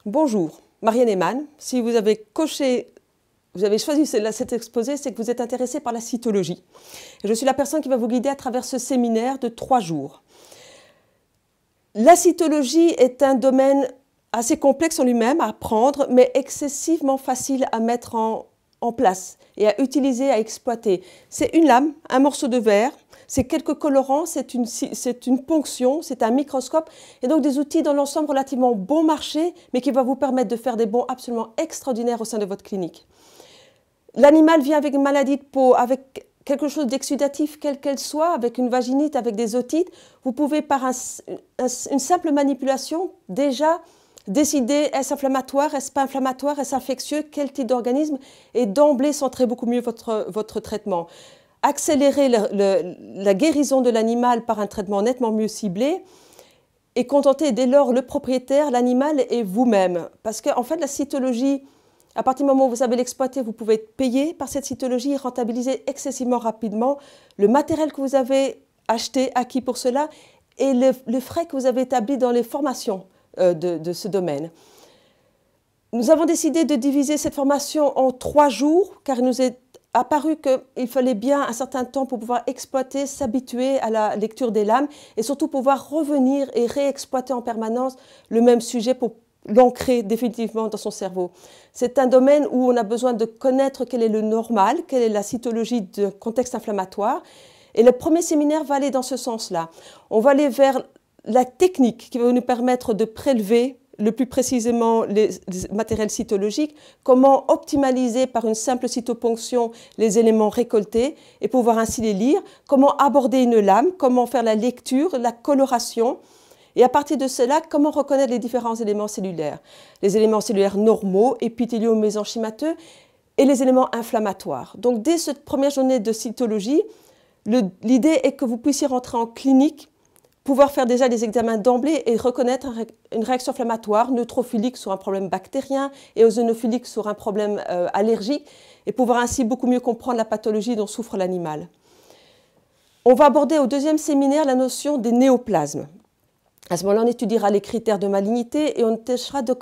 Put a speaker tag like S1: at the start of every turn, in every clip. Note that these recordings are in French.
S1: Bonjour, Marianne Eman. Si vous avez choisi cet exposé, c'est que vous êtes intéressé par la cytologie. Et je suis la personne qui va vous guider à travers ce séminaire de 3 jours. La cytologie est un domaine assez complexe en lui-même à apprendre, mais excessivement facile à mettre en place et à utiliser, à exploiter. C'est une lame, un morceau de verre, c'est quelques colorants, c'est une ponction, c'est un microscope, et donc des outils dans l'ensemble relativement bon marché, mais qui va vous permettre de faire des bonds absolument extraordinaires au sein de votre clinique. L'animal vient avec une maladie de peau, avec quelque chose d'exsudatif, quelle qu'elle soit, avec une vaginite, avec des otites. Vous pouvez, par une simple manipulation, déjà décider est-ce inflammatoire, est-ce pas inflammatoire, est-ce infectieux, quel type d'organisme, et d'emblée centrer beaucoup mieux votre traitement. Accélérer la guérison de l'animal par un traitement nettement mieux ciblé et contenter dès lors le propriétaire, l'animal et vous-même. Parce qu'en fait, la cytologie, à partir du moment où vous savez l'exploiter, vous pouvez être payé par cette cytologie et rentabiliser excessivement rapidement le matériel que vous avez acheté, acquis pour cela, et les frais que vous avez établis dans les formations de ce domaine. Nous avons décidé de diviser cette formation en 3 jours, car il nous est apparu qu'il fallait bien un certain temps pour pouvoir exploiter, s'habituer à la lecture des lames, et surtout pouvoir revenir et réexploiter en permanence le même sujet pour l'ancrer définitivement dans son cerveau. C'est un domaine où on a besoin de connaître quel est le normal, quelle est la cytologie de contexte inflammatoire. Et le premier séminaire va aller dans ce sens-là. On va aller vers la technique qui va nous permettre de prélever le plus précisément les matériels cytologiques, comment optimaliser par une simple cytoponction les éléments récoltés et pouvoir ainsi les lire, comment aborder une lame, comment faire la lecture, la coloration. Et à partir de cela, comment reconnaître les différents éléments cellulaires. Les éléments cellulaires normaux, épithéliaux, mésenchymateux, et les éléments inflammatoires. Donc dès cette première journée de cytologie, l'idée est que vous puissiez rentrer en clinique, pouvoir faire déjà des examens d'emblée et reconnaître une réaction inflammatoire, neutrophilique sur un problème bactérien et eosinophilique sur un problème allergique, et pouvoir ainsi beaucoup mieux comprendre la pathologie dont souffre l'animal. On va aborder au deuxième séminaire la notion des néoplasmes. À ce moment-là, on étudiera les critères de malignité et on tâchera de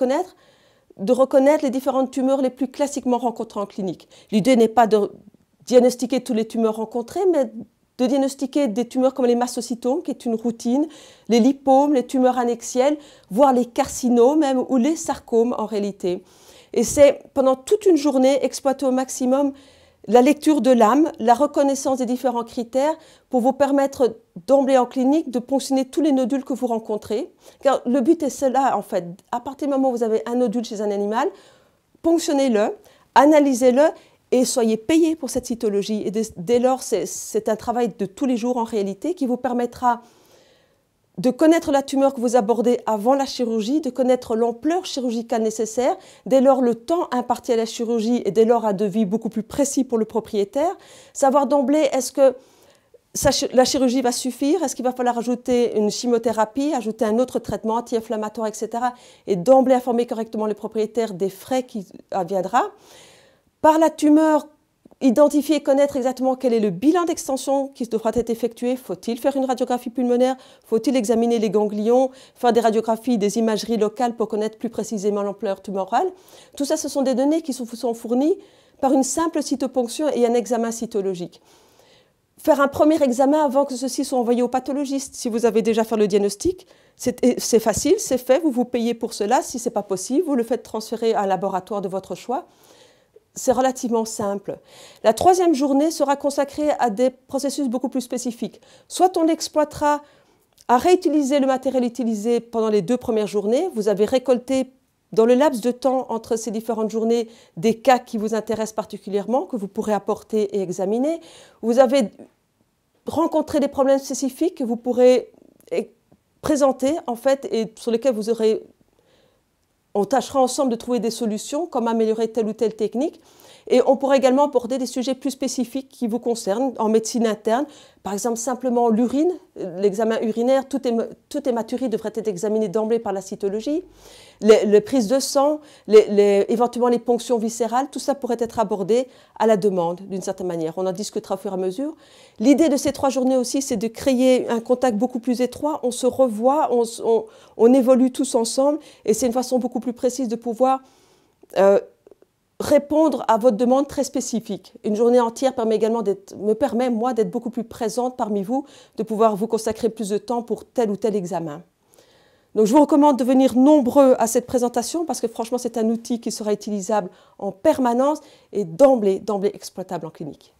S1: reconnaître les différentes tumeurs les plus classiquement rencontrées en clinique. L'idée n'est pas de diagnostiquer toutes les tumeurs rencontrées, mais de diagnostiquer des tumeurs comme les mastocytomes, qui est une routine, les lipomes, les tumeurs annexielles, voire les carcinomes même, ou les sarcomes en réalité. Et c'est pendant toute une journée exploiter au maximum la lecture de l'âme, la reconnaissance des différents critères pour vous permettre d'emblée en clinique de ponctionner tous les nodules que vous rencontrez. Car le but est cela en fait. À partir du moment où vous avez un nodule chez un animal, ponctionnez-le, analysez-le et soyez payé pour cette cytologie. Et dès lors, c'est un travail de tous les jours en réalité qui vous permettra de connaître la tumeur que vous abordez avant la chirurgie, de connaître l'ampleur chirurgicale nécessaire, dès lors le temps imparti à la chirurgie et dès lors un devis beaucoup plus précis pour le propriétaire, savoir d'emblée est-ce que la chirurgie va suffire, est-ce qu'il va falloir ajouter une chimiothérapie, ajouter un autre traitement anti-inflammatoire, etc. et d'emblée informer correctement le propriétaire des frais qui adviendra. Par la tumeur, identifier et connaître exactement quel est le bilan d'extension qui devra être effectué. Faut-il faire une radiographie pulmonaire? Faut-il examiner les ganglions? Faire des radiographies, des imageries locales pour connaître plus précisément l'ampleur tumorale? Tout ça, ce sont des données qui vous sont fournies par une simple cytoponction et un examen cytologique. Faire un premier examen avant que ceux-ci soient envoyés au pathologiste. Si vous avez déjà fait le diagnostic, c'est facile, c'est fait, vous vous payez pour cela. Si ce n'est pas possible, vous le faites transférer à un laboratoire de votre choix. C'est relativement simple. La troisième journée sera consacrée à des processus beaucoup plus spécifiques. Soit on exploitera à réutiliser le matériel utilisé pendant les 2 premières journées. Vous avez récolté dans le laps de temps entre ces différentes journées des cas qui vous intéressent particulièrement, que vous pourrez apporter et examiner. Vous avez rencontré des problèmes spécifiques que vous pourrez présenter en fait et sur lesquels vous aurez... On tâchera ensemble de trouver des solutions, comme améliorer telle ou telle technique. Et on pourrait également aborder des sujets plus spécifiques qui vous concernent en médecine interne. Par exemple, simplement l'urine, l'examen urinaire, toute hématurie devrait être examinée d'emblée par la cytologie. Les prises de sang, éventuellement les ponctions viscérales, tout ça pourrait être abordé à la demande d'une certaine manière. On en discutera au fur et à mesure. L'idée de ces 3 journées aussi, c'est de créer un contact beaucoup plus étroit. On se revoit, on évolue tous ensemble et c'est une façon beaucoup plus précise de pouvoir répondre à votre demande très spécifique. Une journée entière me permet, moi, d'être beaucoup plus présente parmi vous, de pouvoir vous consacrer plus de temps pour tel ou tel examen. Donc, je vous recommande de venir nombreux à cette présentation parce que franchement, c'est un outil qui sera utilisable en permanence et d'emblée exploitable en clinique.